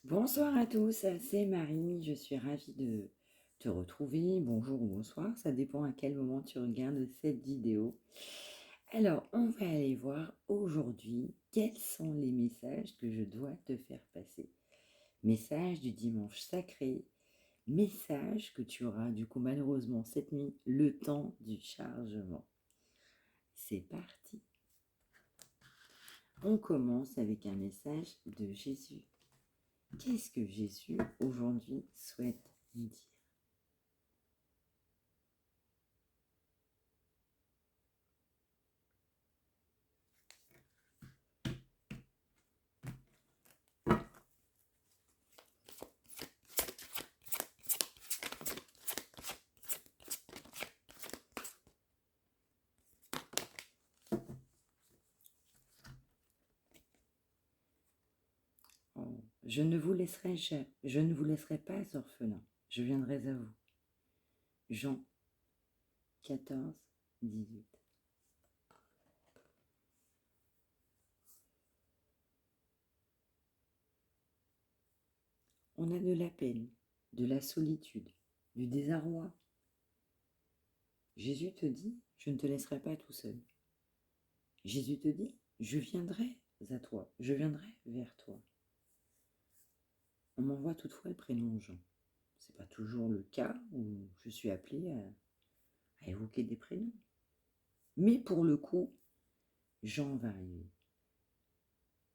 Bonsoir à tous, c'est Marie, je suis ravie de te retrouver. Bonjour ou bonsoir, ça dépend à quel moment tu regardes cette vidéo. Alors, on va aller voir aujourd'hui quels sont les messages que je dois te faire passer. Message du dimanche sacré, message que tu auras du coup malheureusement cette nuit, le temps du chargement. C'est parti. On commence avec un message de Jésus. Qu'est-ce que Jésus aujourd'hui souhaite nous dire? Oh, je ne vous laisserai pas orphelins, je viendrai à vous. Jean 14, 18. On a de la peine, de la solitude, du désarroi. Jésus te dit, je ne te laisserai pas tout seul. Jésus te dit, je viendrai à toi, je viendrai vers toi. On m'envoie toutefois le prénom Jean. Ce n'est pas toujours le cas où je suis appelée à évoquer des prénoms. Mais pour le coup, Jean va arriver.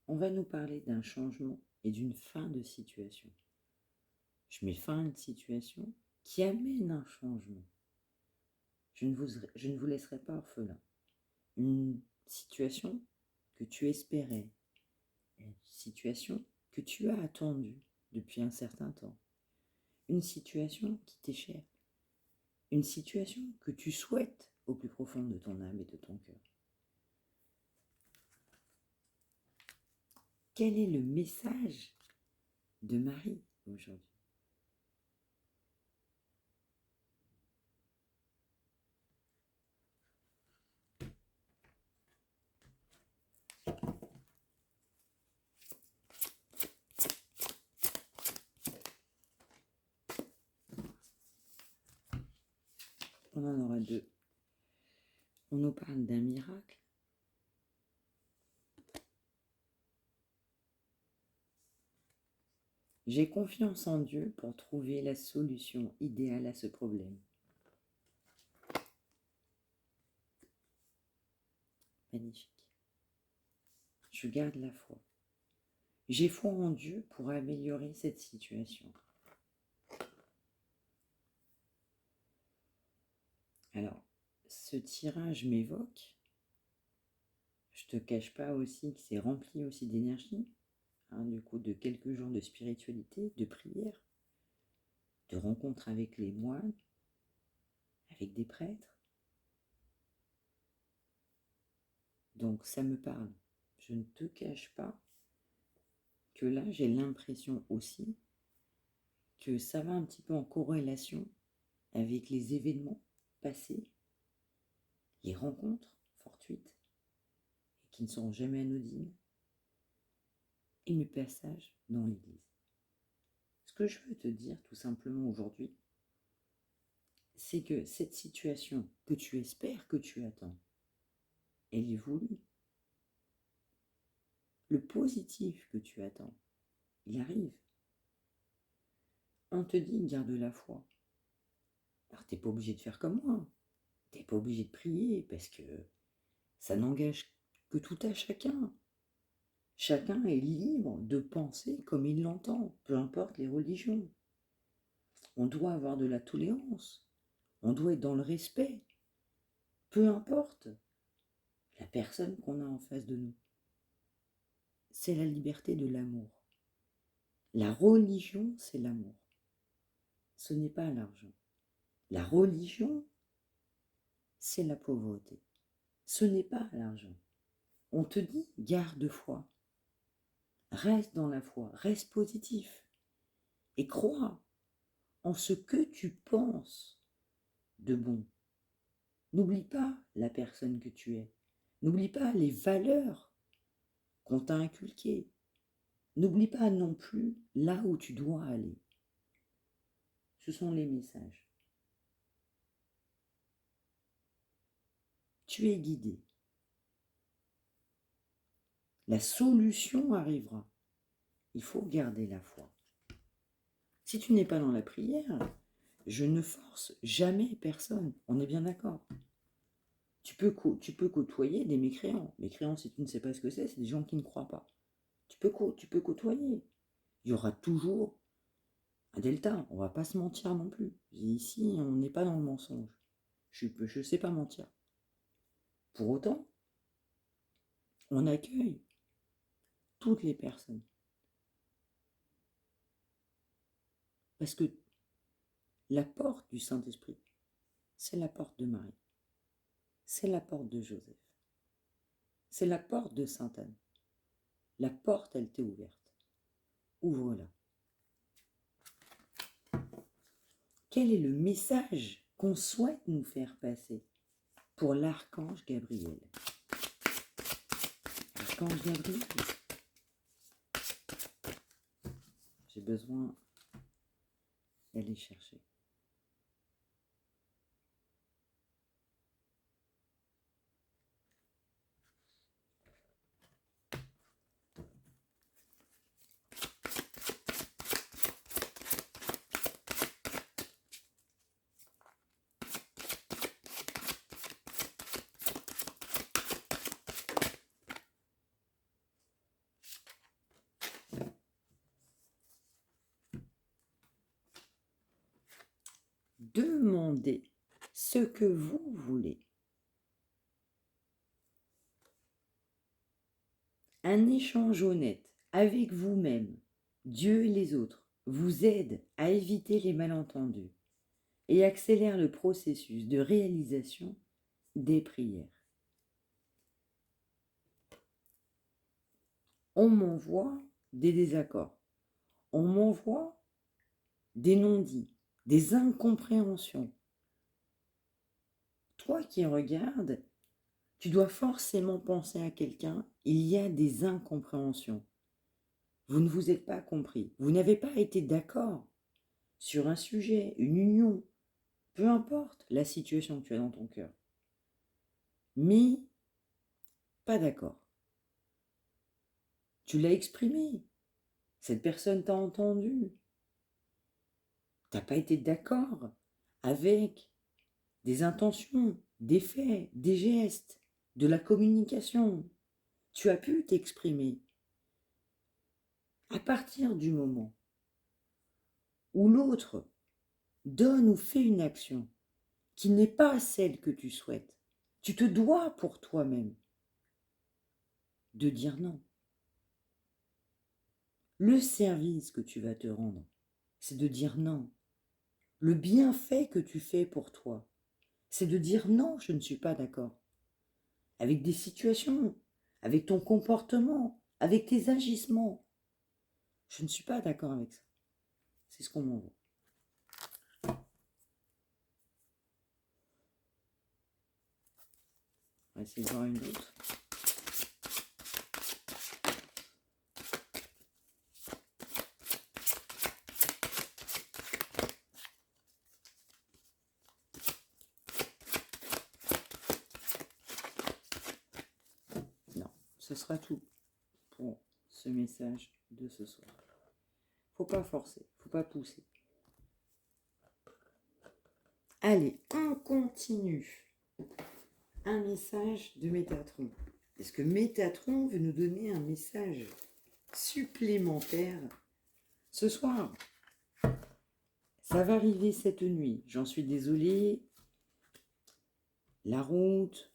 On va nous parler d'un changement et d'une fin de situation. Je mets fin à une situation qui amène un changement. Je ne vous laisserai pas orphelin. Une situation que tu espérais, une situation que tu as attendue depuis un certain temps, une situation qui t'est chère, une situation que tu souhaites au plus profond de ton âme et de ton cœur. Quel est le message de Marie aujourd'hui? On en aura deux. On nous parle d'un miracle. J'ai confiance en Dieu pour trouver la solution idéale à ce problème. Magnifique. Je garde la foi. J'ai foi en Dieu pour améliorer cette situation. Alors, ce tirage m'évoque. Je te cache pas aussi que c'est rempli aussi d'énergie, du coup de quelques jours de spiritualité, de prière, de rencontres avec les moines, avec des prêtres. Donc ça me parle. Je ne te cache pas que là j'ai l'impression aussi que ça va un petit peu en corrélation avec les événements passés, les rencontres fortuites et qui ne seront jamais anodines, et mes passages dans l'Église. Ce que je veux te dire tout simplement aujourd'hui, c'est que cette situation que tu espères, que tu attends, elle est voulue. Le positif que tu attends, il arrive. On te dit garde la foi. Alors t'es pas obligé de faire comme moi. T'es pas obligé de prier parce que ça n'engage que tout à chacun. Chacun est libre de penser comme il l'entend, peu importe les religions. On doit avoir de la tolérance. On doit être dans le respect. Peu importe la personne qu'on a en face de nous. C'est la liberté de l'amour. La religion, c'est l'amour. Ce n'est pas l'argent. La religion, c'est la pauvreté. Ce n'est pas l'argent. On te dit, garde foi. Reste dans la foi, reste positif. Et crois en ce que tu penses de bon. N'oublie pas la personne que tu es. N'oublie pas les valeurs qu'on t'a inculquées. N'oublie pas non plus là où tu dois aller. Ce sont les messages. Tu es guidé. La solution arrivera. Il faut garder la foi. Si tu n'es pas dans la prière, je ne force jamais personne. On est bien d'accord. Tu peux côtoyer des mécréants. Mécréants, si tu ne sais pas ce que c'est des gens qui ne croient pas. Tu peux côtoyer. Il y aura toujours un delta. On ne va pas se mentir non plus. Ici, on n'est pas dans le mensonge. Je ne sais pas mentir. Pour autant, on accueille toutes les personnes. Parce que la porte du Saint-Esprit, c'est la porte de Marie. C'est la porte de Joseph. C'est la porte de Sainte Anne. La porte, elle t'est ouverte. Ouvre-la. Quel est le message qu'on souhaite nous faire passer pour l'archange Gabriel? L'archange Gabriel, j'ai besoin d'aller chercher. Demandez ce que vous voulez. Un échange honnête avec vous-même, Dieu et les autres vous aide à éviter les malentendus et accélère le processus de réalisation des prières. On m'envoie des désaccords, on m'envoie des non-dits, des incompréhensions. Toi qui regardes, tu dois forcément penser à quelqu'un, il y a des incompréhensions. Vous ne vous êtes pas compris, vous n'avez pas été d'accord sur un sujet, une union, peu importe la situation que tu as dans ton cœur. Mais pas d'accord. Tu l'as exprimé, cette personne t'a entendu. Tu n'as pas été d'accord avec des intentions, des faits, des gestes, de la communication. Tu as pu t'exprimer. À partir du moment où l'autre donne ou fait une action qui n'est pas celle que tu souhaites, tu te dois pour toi-même de dire non. Le service que tu vas te rendre, c'est de dire non. Le bienfait que tu fais pour toi, c'est de dire non, je ne suis pas d'accord. Avec des situations, avec ton comportement, avec tes agissements. Je ne suis pas d'accord avec ça. C'est ce qu'on m'envoie. On va essayer de voir une autre. Non, ce sera tout pour ce message de ce soir. Faut pas forcer, faut pas pousser. Allez, on continue. Un message de Métatron. Est-ce que Métatron veut nous donner un message supplémentaire ce soir? Ça va arriver cette nuit, j'en suis désolée. La route,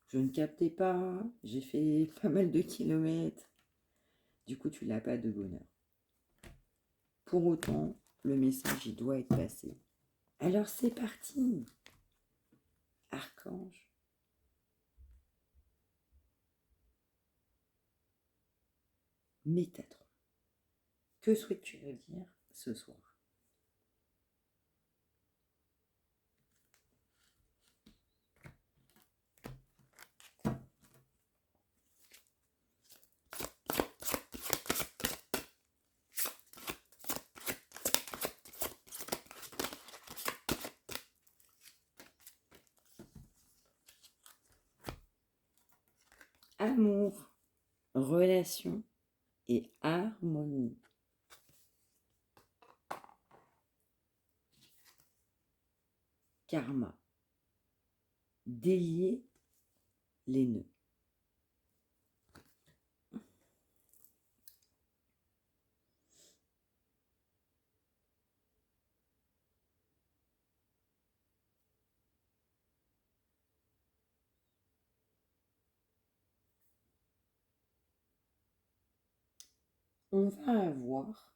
je ne captais pas, j'ai fait pas mal de kilomètres. Du coup, tu l'as pas de bonheur. Pour autant, le message, il doit être passé. Alors c'est parti. Archange. Métatron. Que souhaites-tu me dire ce soir? amour, relation et harmonie. Karma. Délier les nœuds. On va avoir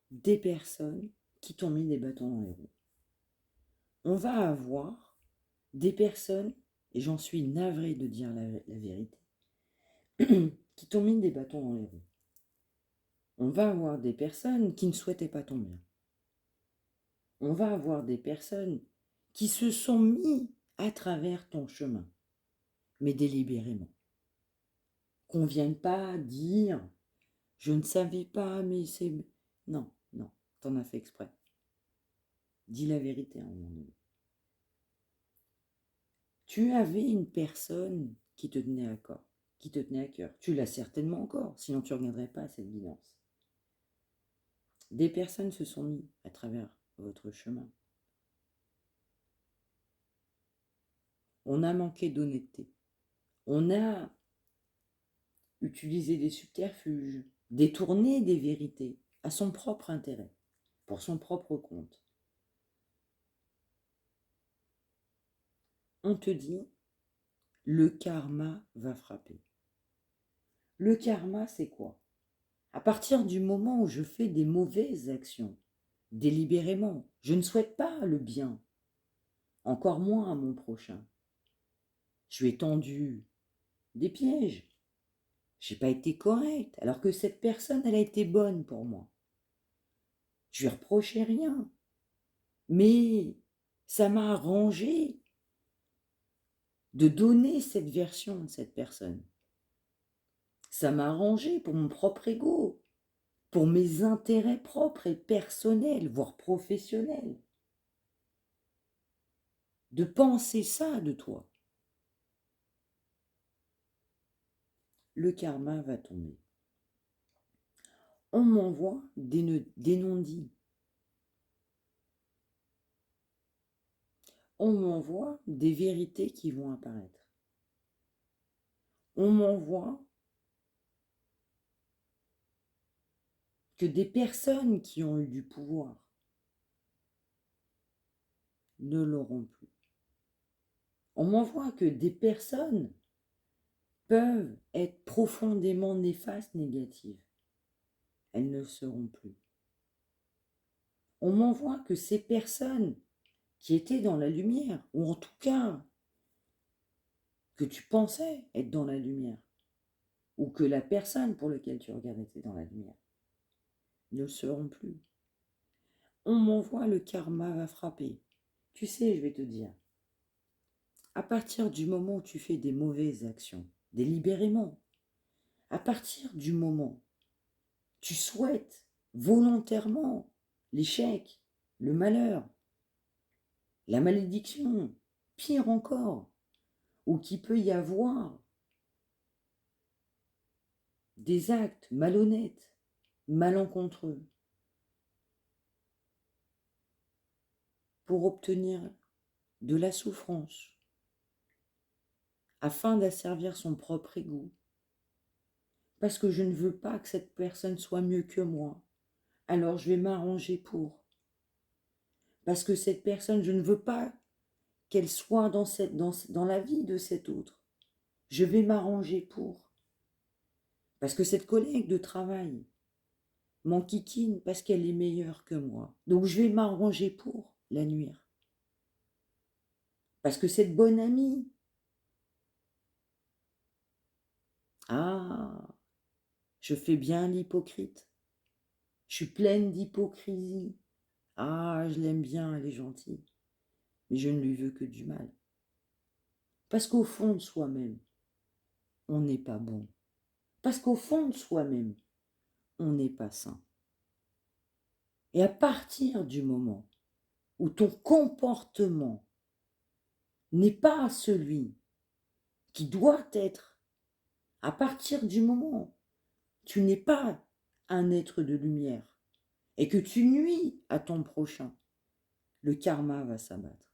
des personnes qui t'ont mis des bâtons dans les roues. On va avoir des personnes, et j'en suis navrée de dire la vérité, qui t'ont mis des bâtons dans les roues. On va avoir des personnes qui ne souhaitaient pas ton bien. On va avoir des personnes qui se sont mis à travers ton chemin, mais délibérément. Qu'on ne vienne pas dire « je ne savais pas, mais c'est… » Non, non, t'en as fait exprès. Dis la vérité à un moment donné. Tu avais une personne qui te tenait à cœur, Tu l'as certainement encore, sinon tu ne regarderais pas cette guidance. Des personnes se sont mises à travers votre chemin. On a manqué d'honnêteté. On a utilisé des subterfuges, détourné des vérités à son propre intérêt, pour son propre compte. On te dit, le karma va frapper. Le karma, c'est quoi? À partir du moment où je fais des mauvaises actions, délibérément, je ne souhaite pas le bien, encore moins à mon prochain. Je lui ai tendu des pièges. Je n'ai pas été correcte, alors que cette personne, elle a été bonne pour moi. Je lui reprochais rien. Mais ça m'a arrangé de donner cette version de cette personne. Ça m'a arrangé pour mon propre ego, pour mes intérêts propres et personnels, voire professionnels. De penser ça de toi. Le karma va tomber. On m'envoie des non-dits. On m'envoie des vérités qui vont apparaître. On m'envoie que des personnes qui ont eu du pouvoir ne l'auront plus. On m'envoie que des personnes peuvent être profondément néfastes, négatives. Elles ne le seront plus. On m'envoie que ces personnes qui étaient dans la lumière, ou en tout cas que tu pensais être dans la lumière, ou que la personne pour laquelle tu regardais était dans la lumière, ne le seront plus. On m'envoie, le karma va frapper. Tu sais, je vais te dire, à partir du moment où tu fais des mauvaises actions, délibérément, à partir du moment où tu souhaites volontairement l'échec, le malheur, la malédiction, pire encore, ou qu'il peut y avoir des actes malhonnêtes, malencontreux, pour obtenir de la souffrance, afin d'asservir son propre ego, parce que je ne veux pas que cette personne soit mieux que moi, alors je vais m'arranger pour. Parce que cette personne, je ne veux pas qu'elle soit dans la vie de cet autre. Je vais m'arranger pour. Parce que cette collègue de travail m'enquiquine parce qu'elle est meilleure que moi. Donc je vais m'arranger pour la nuire. Parce que cette bonne amie, je fais bien l'hypocrite. Je suis pleine d'hypocrisie. Je l'aime bien, elle est gentille. Mais je ne lui veux que du mal. Parce qu'au fond de soi-même, on n'est pas bon. Parce qu'au fond de soi-même, on n'est pas sain. Et à partir du moment où ton comportement n'est pas celui qui doit être à partir du moment où tu n'es pas un être de lumière et que tu nuis à ton prochain, le karma va s'abattre.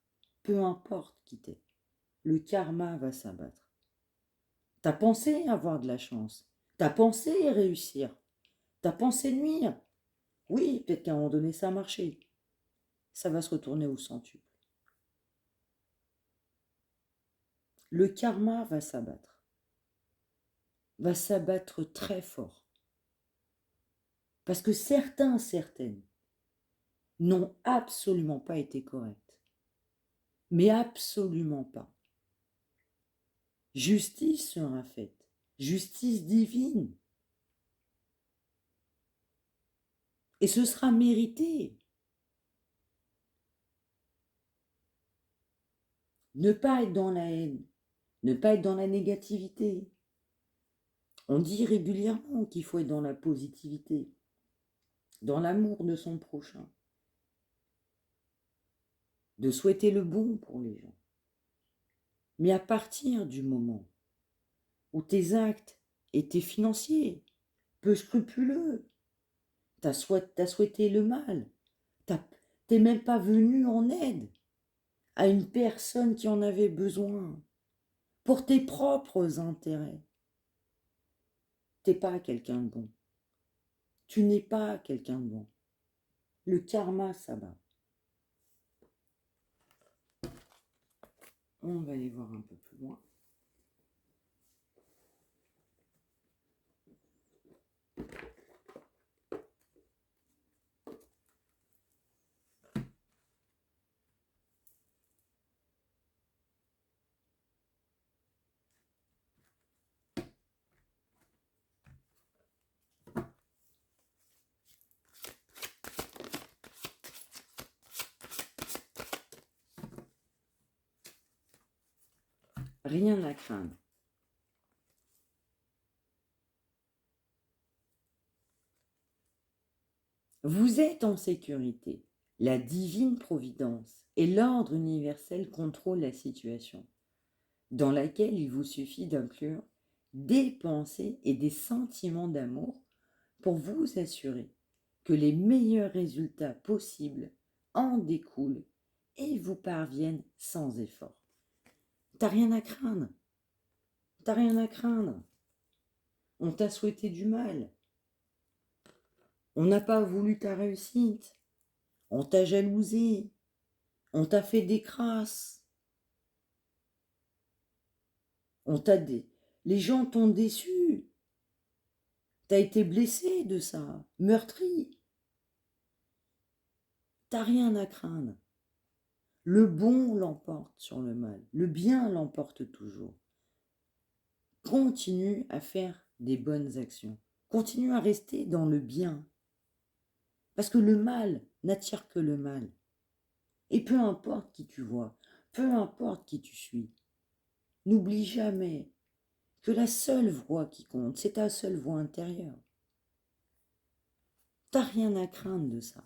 Peu importe qui t'es, le karma va s'abattre. T'as pensé avoir de la chance, t'as pensé réussir, t'as pensé nuire. Oui, peut-être qu'à un moment donné, ça a marché. Ça va se retourner au centuple. Le karma va s'abattre très fort. Parce que certaines n'ont absolument pas été correctes. Mais absolument pas. Justice sera faite. Justice divine. Et ce sera mérité. Ne pas être dans la haine. Ne pas être dans la négativité. On dit régulièrement qu'il faut être dans la positivité, dans l'amour de son prochain, de souhaiter le bon pour les gens. Mais à partir du moment où tes actes étaient financiers, peu scrupuleux, t'as souhaité le mal, t'es même pas venu en aide à une personne qui en avait besoin, pour tes propres intérêts. T'es pas quelqu'un de bon. Tu n'es pas quelqu'un de bon. Le karma s'abat. On va aller voir un peu plus loin. Rien à craindre. Vous êtes en sécurité. La divine providence et l'ordre universel contrôlent la situation, dans laquelle il vous suffit d'inclure des pensées et des sentiments d'amour pour vous assurer que les meilleurs résultats possibles en découlent et vous parviennent sans effort. T'as rien à craindre. T'as rien à craindre. On t'a souhaité du mal. On n'a pas voulu ta réussite. On t'a jalousé. On t'a fait des crasses. Les gens t'ont déçu. T'as été blessé de ça, meurtri. T'as rien à craindre. Le bon l'emporte sur le mal. Le bien l'emporte toujours. Continue à faire des bonnes actions. Continue à rester dans le bien. Parce que le mal n'attire que le mal. Et peu importe qui tu vois, peu importe qui tu suis, n'oublie jamais que la seule voix qui compte, c'est ta seule voix intérieure. T'as rien à craindre de ça.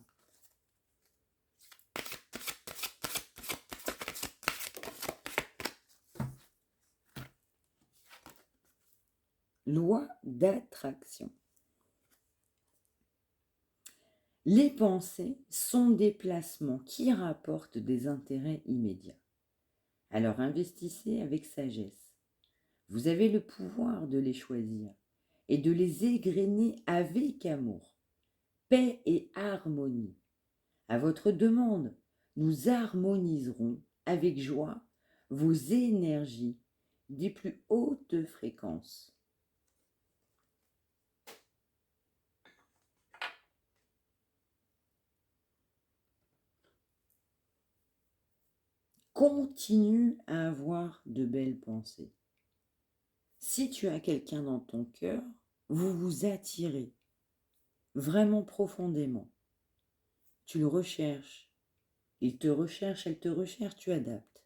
Loi d'attraction. Les pensées sont des placements qui rapportent des intérêts immédiats. Alors investissez avec sagesse. Vous avez le pouvoir de les choisir et de les égrener avec amour, paix et harmonie. À votre demande, nous harmoniserons avec joie vos énergies des plus hautes fréquences. Continue à avoir de belles pensées. Si tu as quelqu'un dans ton cœur, vous vous attirez vraiment profondément. Tu le recherches, il te recherche, elle te recherche, tu adaptes.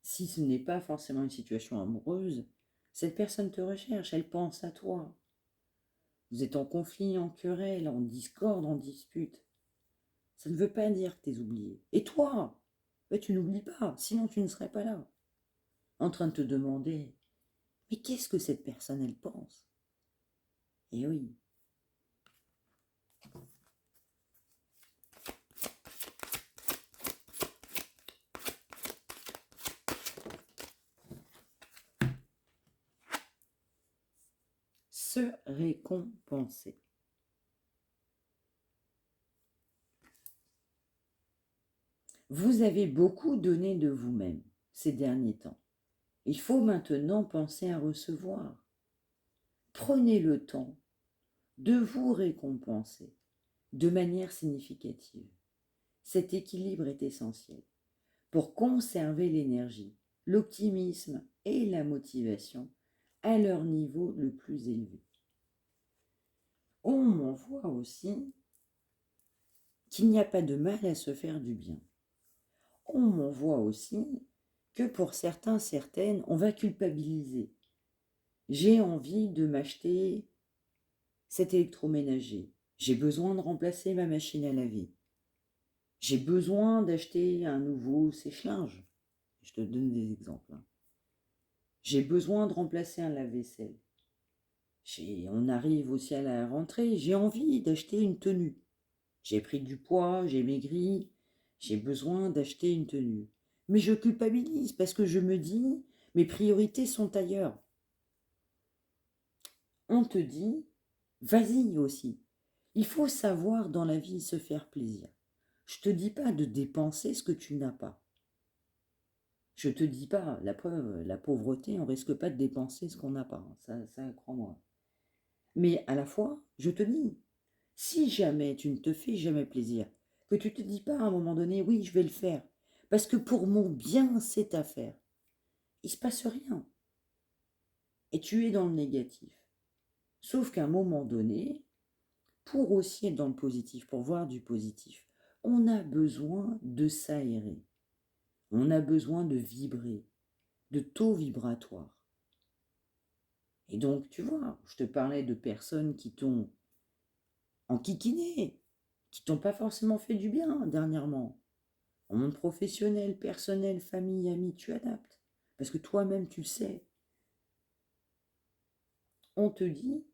Si ce n'est pas forcément une situation amoureuse, cette personne te recherche, elle pense à toi. Vous êtes en conflit, en querelle, en discorde, en dispute. Ça ne veut pas dire que tu es oublié. Et toi, Mais tu n'oublies pas, sinon tu ne serais pas là, en train de te demander, mais qu'est-ce que cette personne, elle pense? Et oui. Se récompenser. Vous avez beaucoup donné de vous-même ces derniers temps. Il faut maintenant penser à recevoir. Prenez le temps de vous récompenser de manière significative. Cet équilibre est essentiel pour conserver l'énergie, l'optimisme et la motivation à leur niveau le plus élevé. On m'envoie aussi qu'il n'y a pas de mal à se faire du bien. On m'envoie aussi que pour certains, certaines, on va culpabiliser. J'ai envie de m'acheter cet électroménager. J'ai besoin de remplacer ma machine à laver. J'ai besoin d'acheter un nouveau sèche-linge. Je te donne des exemples. J'ai besoin de remplacer un lave-vaisselle. On arrive aussi à la rentrée, j'ai envie d'acheter une tenue. J'ai pris du poids, j'ai maigri, j'ai besoin d'acheter une tenue. Mais je culpabilise parce que je me dis, mes priorités sont ailleurs. On te dit, vas-y aussi. Il faut savoir dans la vie se faire plaisir. Je te dis pas de dépenser ce que tu n'as pas. Je te dis pas, la preuve, la pauvreté, on risque pas de dépenser ce qu'on n'a pas. Ça crois-moi. Mais à la fois, je te dis, si jamais tu ne te fais jamais plaisir, que tu te dis pas à un moment donné, oui, je vais le faire, parce que pour mon bien, c'est à faire, il se passe rien. Et tu es dans le négatif. Sauf qu'à un moment donné, pour aussi être dans le positif, pour voir du positif, on a besoin de s'aérer. On a besoin de vibrer, de taux vibratoire. Et donc, tu vois, je te parlais de personnes qui t'ont enquiquiné, qui t'ont pas forcément fait du bien dernièrement. En monde professionnel, personnel, famille, amis, tu adaptes. Parce que toi-même, tu le sais. On te dit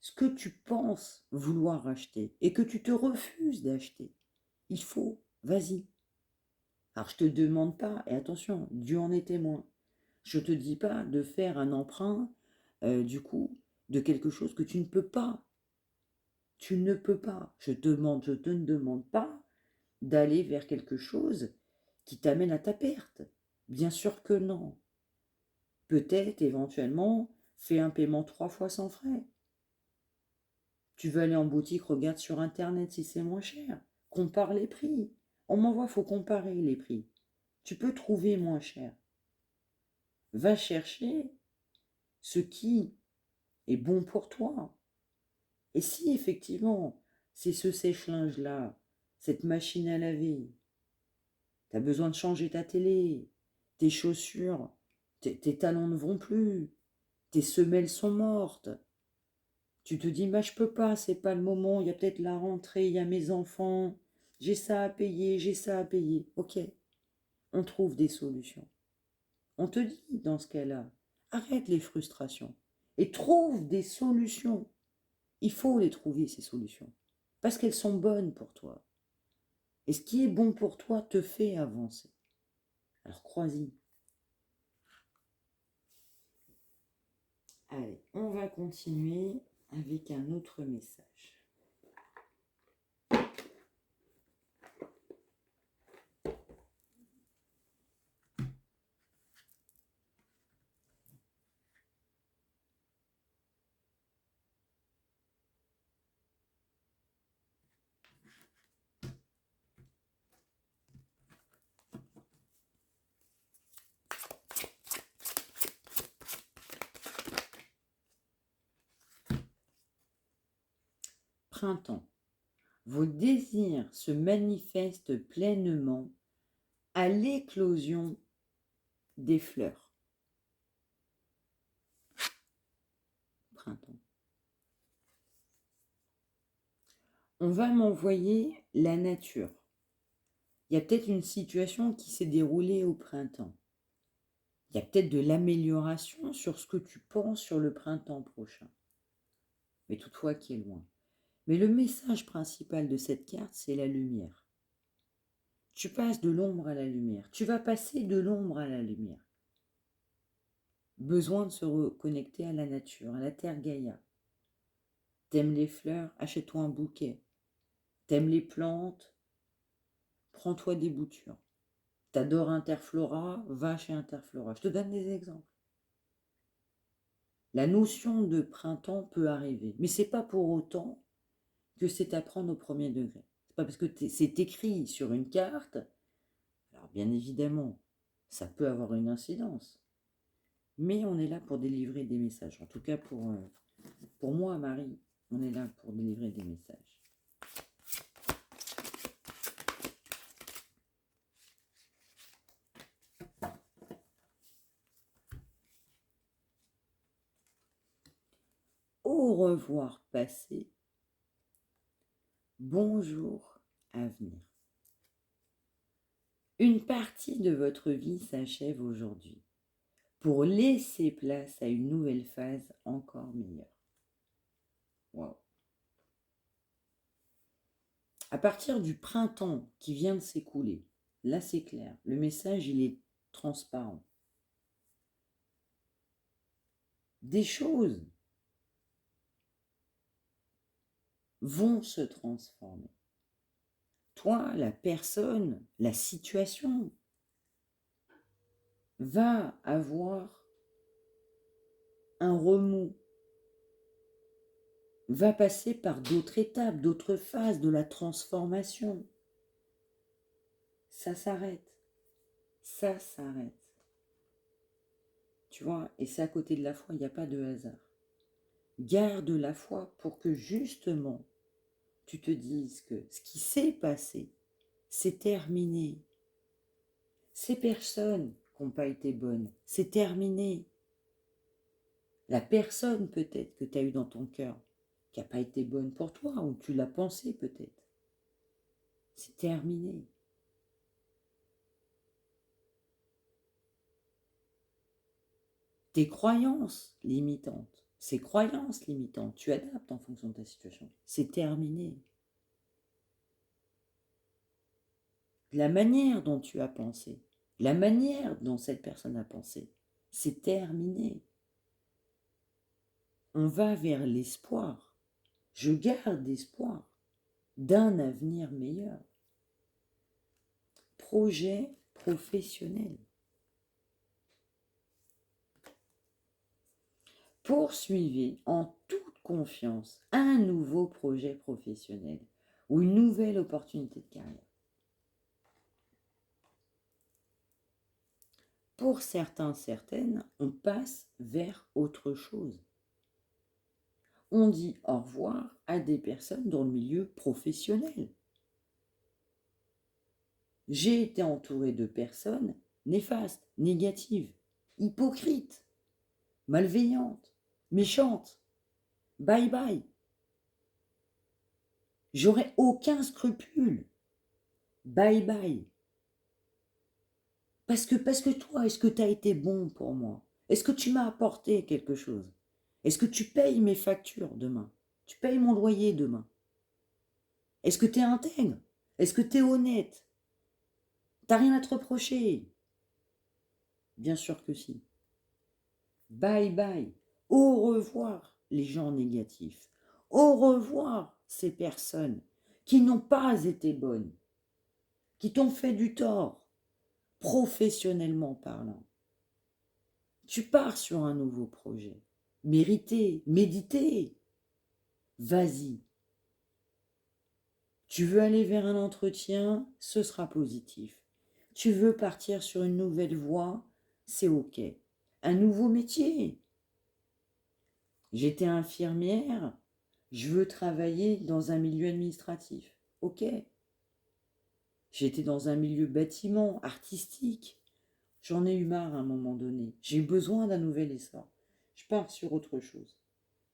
ce que tu penses vouloir acheter et que tu te refuses d'acheter. Il faut, vas-y. Alors, je te demande pas, et attention, Dieu en est témoin, je te dis pas de faire un emprunt, du coup, de quelque chose que tu ne peux pas. Tu ne peux pas. Je te ne demande pas d'aller vers quelque chose qui t'amène à ta perte. Bien sûr que non. Peut-être, éventuellement, fais un paiement 3 fois sans frais. Tu veux aller en boutique, regarde sur Internet si c'est moins cher. Compare les prix. On m'envoie, faut comparer les prix. Tu peux trouver moins cher. Va chercher ce qui est bon pour toi. Et si effectivement, c'est ce sèche-linge-là, cette machine à laver, tu as besoin de changer ta télé, tes chaussures, tes talons ne vont plus, tes semelles sont mortes. Tu te dis, bah, je peux pas, c'est pas le moment, il y a peut-être la rentrée, il y a mes enfants, j'ai ça à payer, j'ai ça à payer. Ok, on trouve des solutions. On te dit dans ce cas-là, arrête les frustrations et trouve des solutions. Il faut les trouver, ces solutions, parce qu'elles sont bonnes pour toi. Et ce qui est bon pour toi te fait avancer. Alors crois-y. Allez, on va continuer avec un autre message. Printemps. Vos désirs se manifestent pleinement à l'éclosion des fleurs. Printemps. On va m'envoyer la nature. Il y a peut-être une situation qui s'est déroulée au printemps. Il y a peut-être de l'amélioration sur ce que tu penses sur le printemps prochain. Mais toutefois qui est loin. Mais le message principal de cette carte, c'est la lumière. Tu passes de l'ombre à la lumière. Tu vas passer de l'ombre à la lumière. Besoin de se reconnecter à la nature, à la terre Gaïa. T'aimes les fleurs, achète-toi un bouquet. T'aimes les plantes, prends-toi des boutures. T'adores Interflora, va chez Interflora. Je te donne des exemples. La notion de printemps peut arriver, mais c'est pas pour autant que c'est à prendre au premier degré. C'est pas parce que c'est écrit sur une carte, alors bien évidemment, ça peut avoir une incidence, mais on est là pour délivrer des messages. En tout cas pour moi, Marie, on est là pour délivrer des messages. Au revoir passé, bonjour avenir. Une partie de votre vie s'achève aujourd'hui pour laisser place à une nouvelle phase encore meilleure. Wow. À partir du printemps qui vient de s'écouler, là c'est clair, le message il est transparent. Des choses vont se transformer. Toi, la personne, la situation va avoir un remous, va passer par d'autres étapes, d'autres phases de la transformation. Ça s'arrête. Ça s'arrête. Tu vois, et c'est à côté de la foi, il n'y a pas de hasard. Garde la foi pour que justement, tu te dises que ce qui s'est passé, c'est terminé. Ces personnes qui n'ont pas été bonnes, c'est terminé. La personne peut-être que tu as eue dans ton cœur, qui n'a pas été bonne pour toi, ou tu l'as pensé peut-être, c'est terminé. Tes croyances limitantes, ces croyances limitantes, tu adaptes en fonction de ta situation, c'est terminé. La manière dont tu as pensé, la manière dont cette personne a pensé, c'est terminé. On va vers l'espoir. Je garde espoir d'un avenir meilleur. Projet professionnel. Poursuivez en toute confiance un nouveau projet professionnel ou une nouvelle opportunité de carrière. Pour certains, certaines, on passe vers autre chose. On dit au revoir à des personnes dans le milieu professionnel. J'ai été entouré de personnes néfastes, négatives, hypocrites, malveillantes, méchantes. Bye bye. J'aurais aucun scrupule. Bye bye. Parce que toi, est-ce que tu as été bon pour moi? Est-ce que tu m'as apporté quelque chose? Est-ce que tu payes mes factures demain? Tu payes mon loyer demain? Est-ce que tu es intègre? Est-ce que tu es honnête? T'as rien à te reprocher? Bien sûr que si. Bye bye. Au revoir les gens négatifs. Au revoir ces personnes qui n'ont pas été bonnes, qui t'ont fait du tort, professionnellement parlant. Tu pars sur un nouveau projet. Méditez, méditez. Vas-y. Tu veux aller vers un entretien, ce sera positif. Tu veux partir sur une nouvelle voie, c'est ok. Un nouveau métier. J'étais infirmière, je veux travailler dans un milieu administratif. Ok. J'étais dans un milieu bâtiment, artistique. J'en ai eu marre à un moment donné. J'ai eu besoin d'un nouvel essor. Je pars sur autre chose.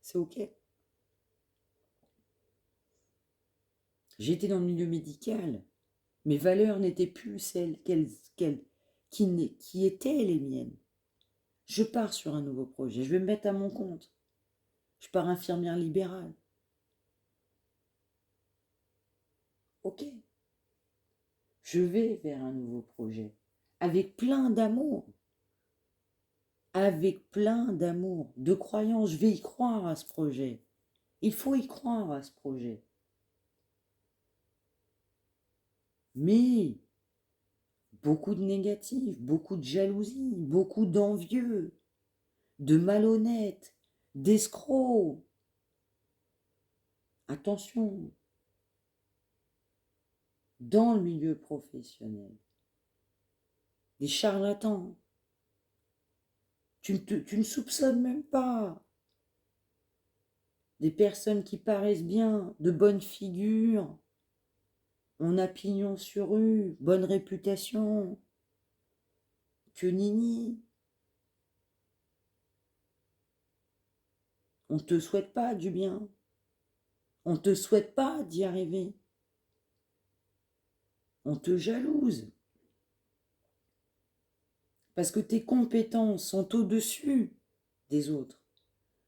C'est ok. J'étais dans le milieu médical. Mes valeurs n'étaient plus celles qui étaient les miennes. Je pars sur un nouveau projet, je vais me mettre à mon compte. Je pars infirmière libérale. Ok. Je vais vers un nouveau projet, avec plein d'amour. Avec plein d'amour, de croyance, je vais y croire à ce projet. Il faut y croire à ce projet. Mais beaucoup de négatifs, beaucoup de jalousie, beaucoup d'envieux, de malhonnêtes, d'escrocs. Attention, dans le milieu professionnel, des charlatans. Tu ne soupçonnes même pas. Des personnes qui paraissent bien, de bonne figure. On a pignon sur rue, bonne réputation. Que nini. On ne te souhaite pas du bien. On ne te souhaite pas d'y arriver. On te jalouse. Parce que tes compétences sont au-dessus des autres.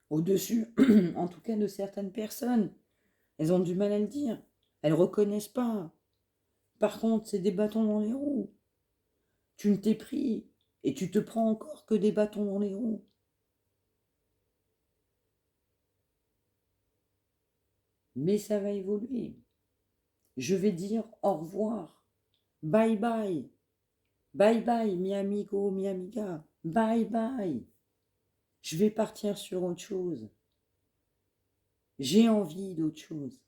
Au-dessus, en tout cas, de certaines personnes. Elles ont du mal à le dire. Elles ne reconnaissent pas. Par contre, c'est des bâtons dans les roues. Tu ne t'es pris et tu te prends encore que des bâtons dans les roues. Mais ça va évoluer. Je vais dire au revoir. Bye bye. Bye bye, mi amigo, mi amiga. Bye bye. Je vais partir sur autre chose. J'ai envie d'autre chose.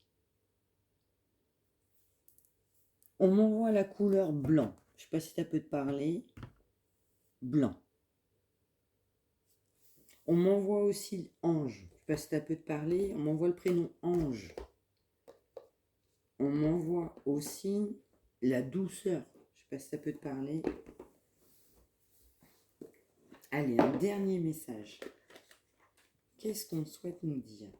On m'envoie la couleur blanc. Je ne sais pas si ça peut te parler. Blanc. On m'envoie aussi Ange. Je ne sais pas si ça peut te parler. On m'envoie le prénom Ange. On m'envoie aussi la douceur. Je ne sais pas si ça peut te parler. Allez, un dernier message. Qu'est-ce qu'on souhaite nous dire ?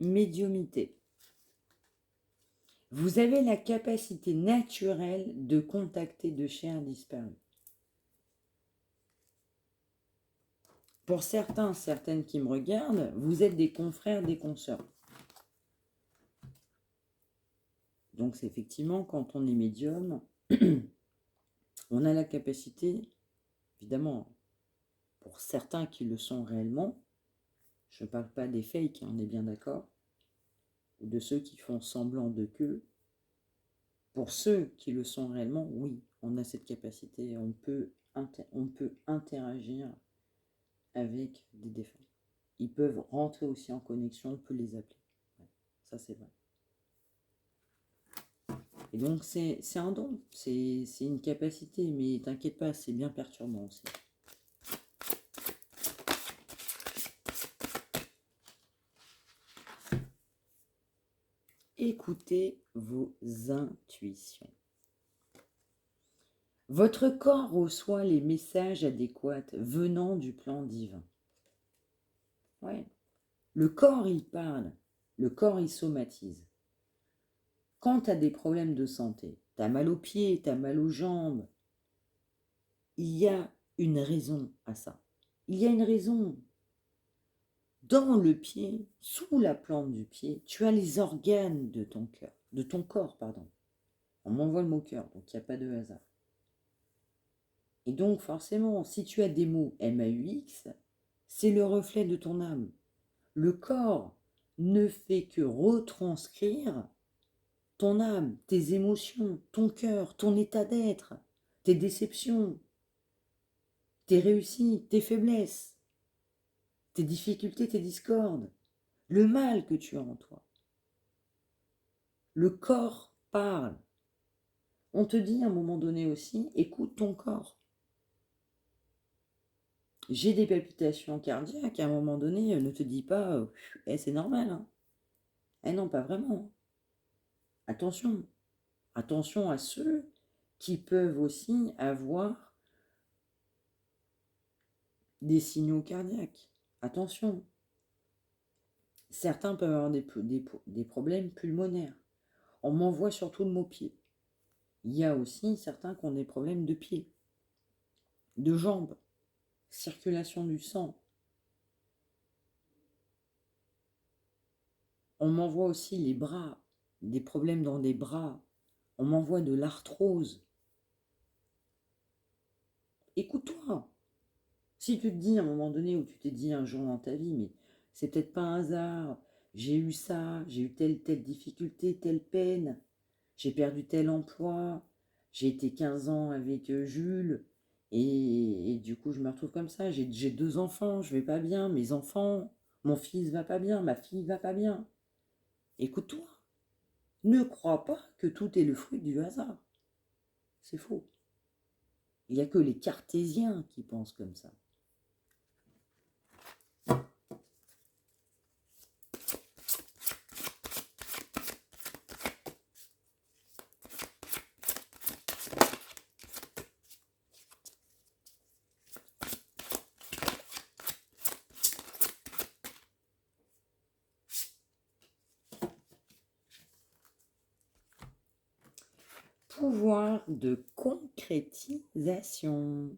Médiumité. Vous avez la capacité naturelle de contacter de chers disparus. Pour certains, certaines qui me regardent, vous êtes des confrères, des consoeurs. Donc c'est effectivement quand on est médium, on a la capacité, évidemment, pour certains qui le sont réellement, je ne parle pas des fakes, on est bien d'accord, ou de ceux qui font semblant de queue. Pour ceux qui le sont réellement, oui, on a cette capacité, on peut interagir avec des défunts. Ils peuvent rentrer aussi en connexion, on peut les appeler. Ouais, ça c'est vrai. Et donc c'est un don, c'est une capacité, mais t'inquiète pas, c'est bien perturbant aussi. Écoutez vos intuitions. Votre corps reçoit les messages adéquats venant du plan divin. Ouais. Le corps, il parle. Le corps, il somatise. Quand tu as des problèmes de santé, tu as mal aux pieds, tu as mal aux jambes, il y a une raison à ça. Il y a une raison. Dans le pied, sous la plante du pied, tu as les organes de ton cœur, de ton corps, pardon. On m'envoie le mot cœur, donc il n'y a pas de hasard. Et donc forcément, si tu as des mots MAUX, c'est le reflet de ton âme. Le corps ne fait que retranscrire ton âme, tes émotions, ton cœur, ton état d'être, tes déceptions, tes réussites, tes faiblesses, tes difficultés, tes discordes, le mal que tu as en toi. Le corps parle. On te dit à un moment donné aussi, écoute ton corps. J'ai des palpitations cardiaques, à un moment donné, ne te dis pas, c'est normal. Hein. Non, pas vraiment. Attention. Attention à ceux qui peuvent aussi avoir des signaux cardiaques. Attention. Certains peuvent avoir des problèmes pulmonaires. On m'envoie surtout le mot pied. Il y a aussi certains qui ont des problèmes de pied, de jambes, circulation du sang. On m'envoie aussi les bras, des problèmes dans des bras. On m'envoie de l'arthrose. Écoute-toi. Si tu te dis à un moment donné où tu t'es dit un jour dans ta vie, mais c'est peut-être pas un hasard, j'ai eu ça, j'ai eu telle difficulté, telle peine, j'ai perdu tel emploi, j'ai été 15 ans avec Jules, et du coup je me retrouve comme ça, j'ai 2 enfants, je vais pas bien, mes enfants, mon fils va pas bien, ma fille va pas bien. Écoute-toi, ne crois pas que tout est le fruit du hasard. C'est faux. Il n'y a que les cartésiens qui pensent comme ça. Pouvoir de concrétisation.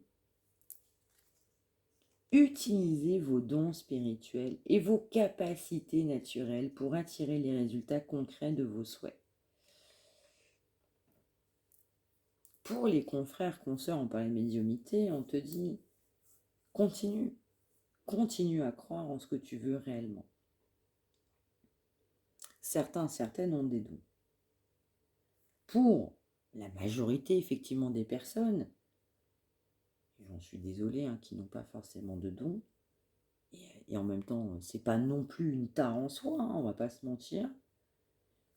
Utilisez vos dons spirituels et vos capacités naturelles pour attirer les résultats concrets de vos souhaits. Pour les confrères, consoeurs, on parlait de médiumnité, on te dit continue à croire en ce que tu veux réellement. Certaines ont des dons. Pour la majorité, effectivement, des personnes, j'en suis désolée, qui n'ont pas forcément de dons, et en même temps, c'est pas non plus une tare en soi, on va pas se mentir,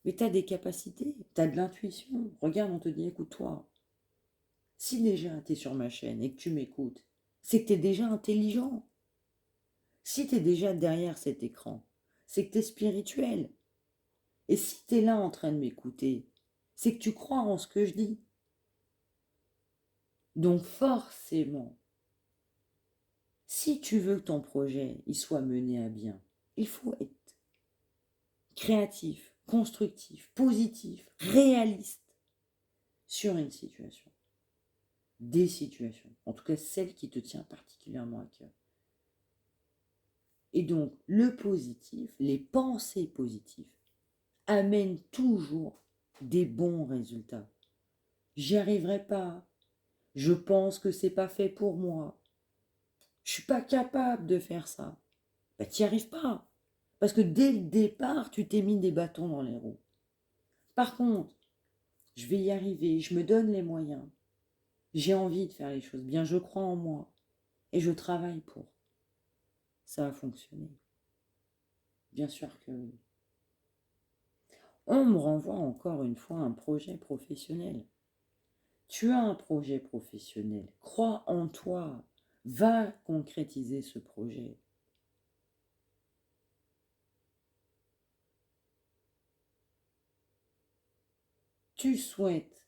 mais tu as des capacités, tu as de l'intuition. Regarde, on te dit, écoute-toi, si déjà tu es sur ma chaîne et que tu m'écoutes, c'est que tu es déjà intelligent. Si tu es déjà derrière cet écran, c'est que tu es spirituel. Et si tu es là en train de m'écouter, c'est que tu crois en ce que je dis. Donc forcément, si tu veux que ton projet il soit mené à bien, il faut être créatif, constructif, positif, réaliste sur une situation. Des situations, en tout cas celle qui te tient particulièrement à cœur. Et donc le positif, les pensées positives amènent toujours des bons résultats. J'y arriverai pas, je pense que c'est pas fait pour moi, je suis pas capable de faire ça. Ben, tu n'y arrives pas, parce que dès le départ tu t'es mis des bâtons dans les roues. Par contre, je vais y arriver, je me donne les moyens, j'ai envie de faire les choses bien, je crois en moi et je travaille pour. Ça a fonctionné. Bien sûr que oui. On me renvoie encore une fois à un projet professionnel. Tu as un projet professionnel, crois en toi, va concrétiser ce projet. Tu souhaites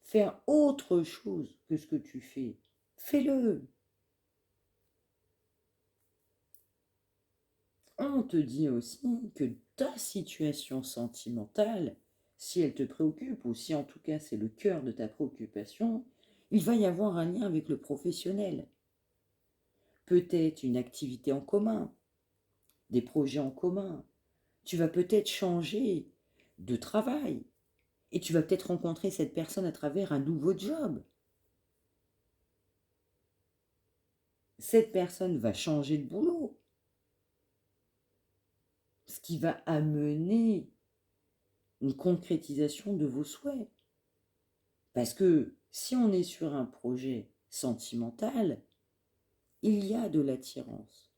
faire autre chose que ce que tu fais, fais-le. On te dit aussi que ta situation sentimentale, si elle te préoccupe, ou si en tout cas c'est le cœur de ta préoccupation, il va y avoir un lien avec le professionnel. Peut-être une activité en commun, des projets en commun. Tu vas peut-être changer de travail et tu vas peut-être rencontrer cette personne à travers un nouveau job. Cette personne va changer de boulot, ce qui va amener une concrétisation de vos souhaits. Parce que si on est sur un projet sentimental, il y a de l'attirance,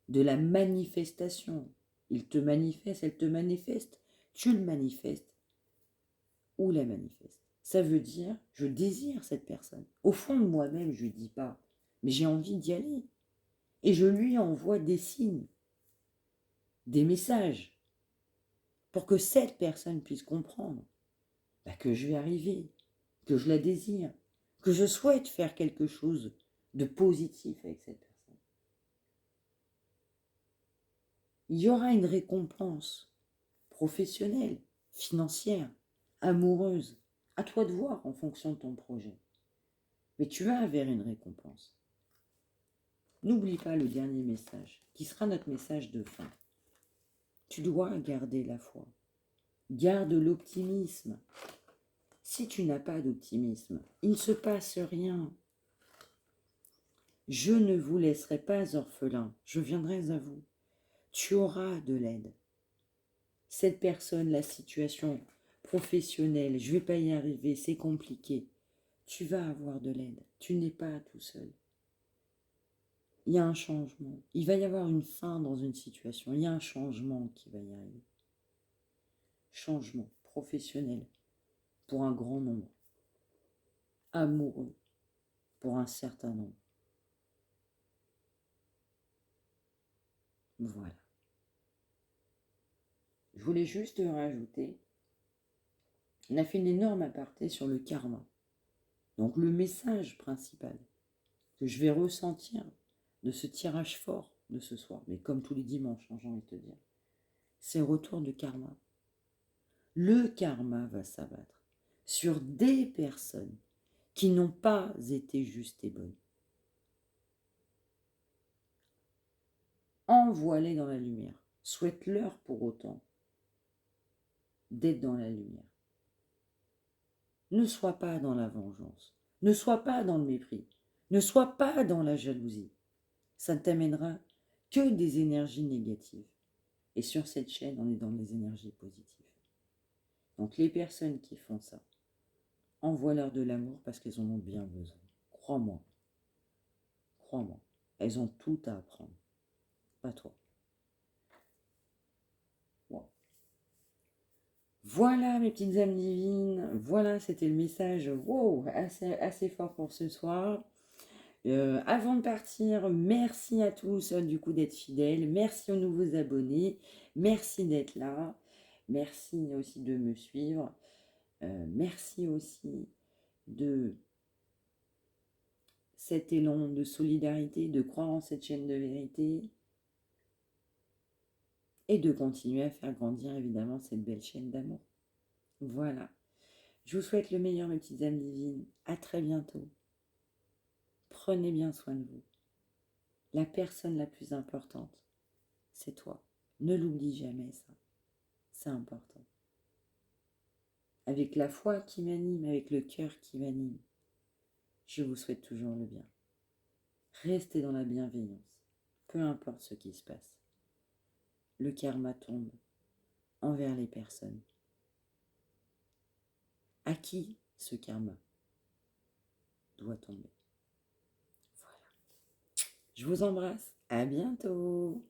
de la manifestation. Il te manifeste, elle te manifeste, tu le manifestes ou la manifeste. Ça veut dire, je désire cette personne. Au fond de moi-même, je lui dis pas, mais j'ai envie d'y aller. Et je lui envoie des signes, des messages, pour que cette personne puisse comprendre que je vais arriver, que je la désire, que je souhaite faire quelque chose de positif avec cette personne. Il y aura une récompense professionnelle, financière, amoureuse. À toi de voir en fonction de ton projet. Mais tu vas vers une récompense. N'oublie pas le dernier message, qui sera notre message de fin. Tu dois garder la foi. Garde l'optimisme. Si tu n'as pas d'optimisme, il ne se passe rien. Je ne vous laisserai pas orphelin, je viendrai à vous. Tu auras de l'aide. Cette personne, la situation professionnelle, je ne vais pas y arriver, c'est compliqué. Tu vas avoir de l'aide. Tu n'es pas tout seul. Il y a un changement. Il va y avoir une fin dans une situation. Il y a un changement qui va y arriver. Changement professionnel pour un grand nombre. Amoureux pour un certain nombre. Voilà. Je voulais juste rajouter, on a fait une énorme aparté sur le karma. Donc le message principal que je vais ressentir de ce tirage fort de ce soir, mais comme tous les dimanches, j'ai envie de te dire, c'est retour de karma. Le karma va s'abattre sur des personnes qui n'ont pas été justes et bonnes. Envoie-les dans la lumière. Souhaite-leur pour autant d'être dans la lumière. Ne sois pas dans la vengeance. Ne sois pas dans le mépris. Ne sois pas dans la jalousie. Ça ne t'amènera que des énergies négatives. Et sur cette chaîne, on est dans les énergies positives. Donc les personnes qui font ça, envoie-leur de l'amour parce qu'elles en ont bien besoin. Crois-moi. Crois-moi. Elles ont tout à apprendre. Pas toi. Wow. Voilà mes petites âmes divines. Voilà, c'était le message assez fort pour ce soir. Avant de partir, merci à tous du coup d'être fidèles. Merci aux nouveaux abonnés. Merci d'être là. Merci aussi de me suivre. Merci aussi de cet élan de solidarité, de croire en cette chaîne de vérité et de continuer à faire grandir évidemment cette belle chaîne d'amour. Voilà. Je vous souhaite le meilleur mes petites âmes divines. À très bientôt. Prenez bien soin de vous. La personne la plus importante, c'est toi. Ne l'oublie jamais ça. C'est important. Avec la foi qui m'anime, avec le cœur qui m'anime, je vous souhaite toujours le bien. Restez dans la bienveillance, peu importe ce qui se passe. Le karma tombe envers les personnes. À qui ce karma doit tomber? Voilà. Je vous embrasse. À bientôt.